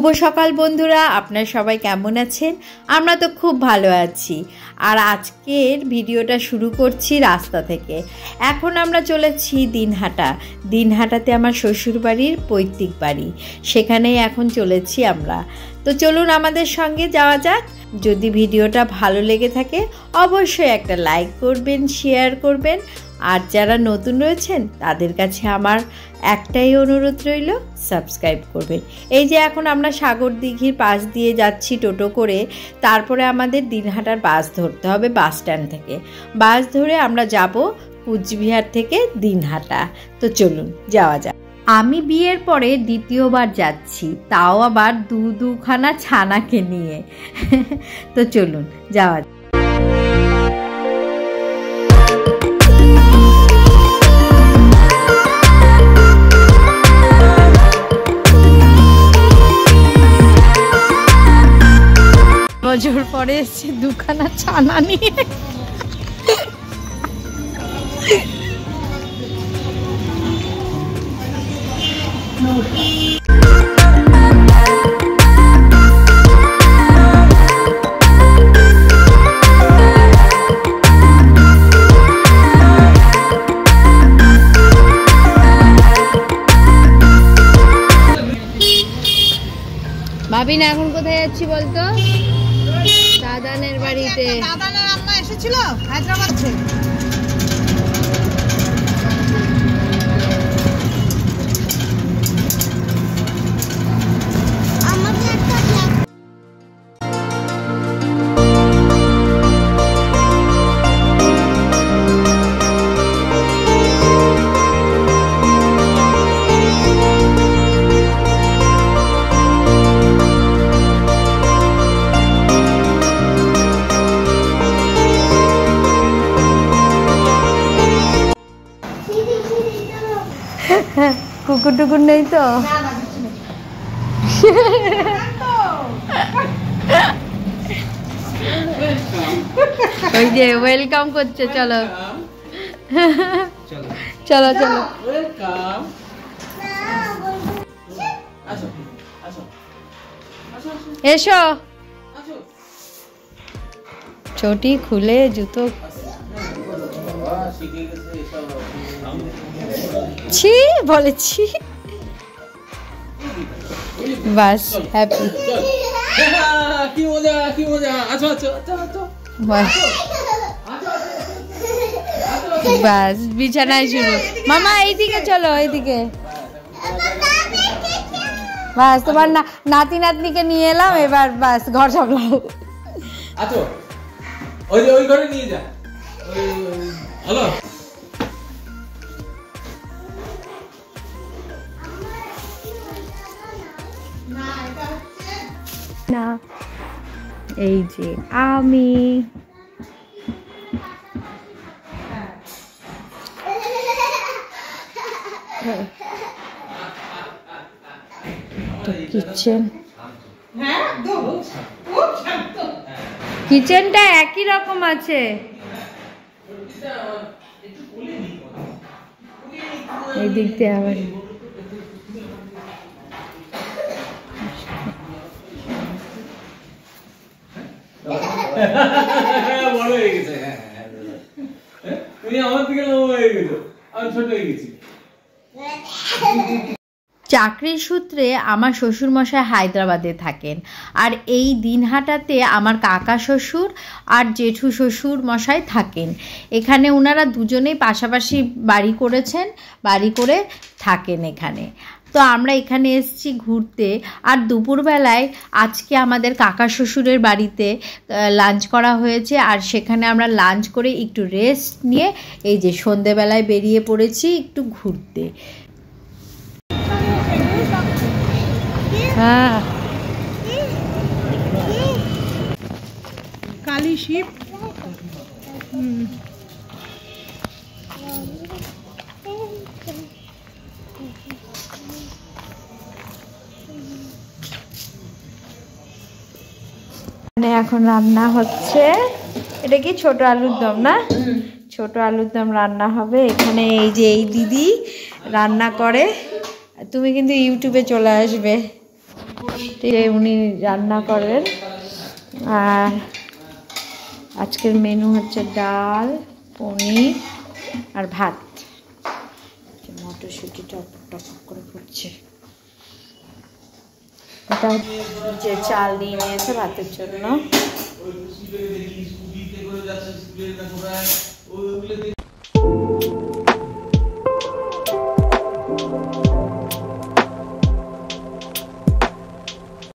শুভ সকাল বন্ধুরা, আপনারা সবাই কেমন আছেন? আমরা তো খুব ভালো আছি। আর আজকের ভিডিওটা শুরু করছি রাস্তা থেকে। এখন আমরা চলেছি দিনহাটাতে আমার শ্বশুরবাড়ির পৈতৃক বাড়ি, সেখানেই এখন চলেছি আমরা। তো চলুন আমাদের সঙ্গে যাওয়া যাক। যদি ভিডিওটা ভালো লেগে থাকে অবশ্যই একটা লাইক করবেন, শেয়ার করবেন। আর যারা নতুন রয়েছেন তাদের কাছে আমার একটাই অনুরোধ রইল, সাবস্ক্রাইব করবেন। এই যে এখন আমরা সাগর দিঘির পাশ দিয়ে যাচ্ছি টোটো করে, তারপরে আমাদের দিনহাটার বাস ধরতে হবে বাস স্ট্যান্ড থেকে। বাস ধরে আমরা যাব কুচবিহার থেকে দিনহাটা। তো চলুন যাওয়া যাক। আমি বিয়ের পরে দ্বিতীয়বার যাচ্ছি, তাও আবার দুখানা ছানাকে নিয়ে। তো চলুন যাওয়া যাক। বছর পরে এসেছি দুখানা ছানা নিয়ে। ভাবি না এখন কোথায় যাচ্ছি বলতো? দাদানের বাড়িতে। দাদানের আম্মা এসেছিল হায়দ্রাবাদ থেকে। কুকুর টুকুর নেই তো? ওই যে ওয়েলকাম করছে। চলো চলো চলো এসো। চটি খুলে জুতো ছি বলেছি, বাস হ্যাপি। বাস বিছানায় শুরু। মামা এইদিকে চলো, এইদিকে। বাস তোমার নাতি নাতনিকে নিয়ে এলাম, এবার বাস ঘর সামলাও। আচ্ছা ওই ঘরে নিয়ে যা। হ্যালো না, এই যে আমি কিচেনটা একই রকম আছে। এই দিক দিয়ে আবার বড় হয়ে গেছে। তুমি আমার থেকে বড় হয়ে গেছো, আমি ছোট হয়ে গেছি। চাকরির সূত্রে আমার শ্বশুরমশাই হায়দ্রাবাদে থাকেন, আর এই দিনহাটাতে আমার কাকা শ্বশুর আর জেঠু শ্বশুর মশাই থাকেন। এখানে ওনারা দুজনেই পাশাপাশি বাড়ি করেছেন, বাড়ি করে থাকেন এখানে। তো আমরা এখানে এসেছি ঘুরতে। আর দুপুরবেলায় আজকে আমাদের কাকা শ্বশুরের বাড়িতে লাঞ্চ করা হয়েছে, আর সেখানে আমরা লাঞ্চ করে একটু রেস্ট নিয়ে এই যে সন্ধেবেলায় বেরিয়ে পড়েছি একটু ঘুরতে। হ্যাঁ কালী শিব। এখন রান্না হচ্ছে। এটা কি ছোট আলুর দম না? ছোট আলুর দম রান্না হবে এখানে। এই যে এই দিদি রান্না করে, তুমি কিন্তু ইউটিউবে চলে আসবে। উনি রান্না করেন। আর আজকের মেনু হচ্ছে ডাল, পনির আর ভাত। মটরশুঁটি টপ টপ করে ফুটছে। এটা যে চাল নিয়ে নিয়েছে ভাতের জন্য।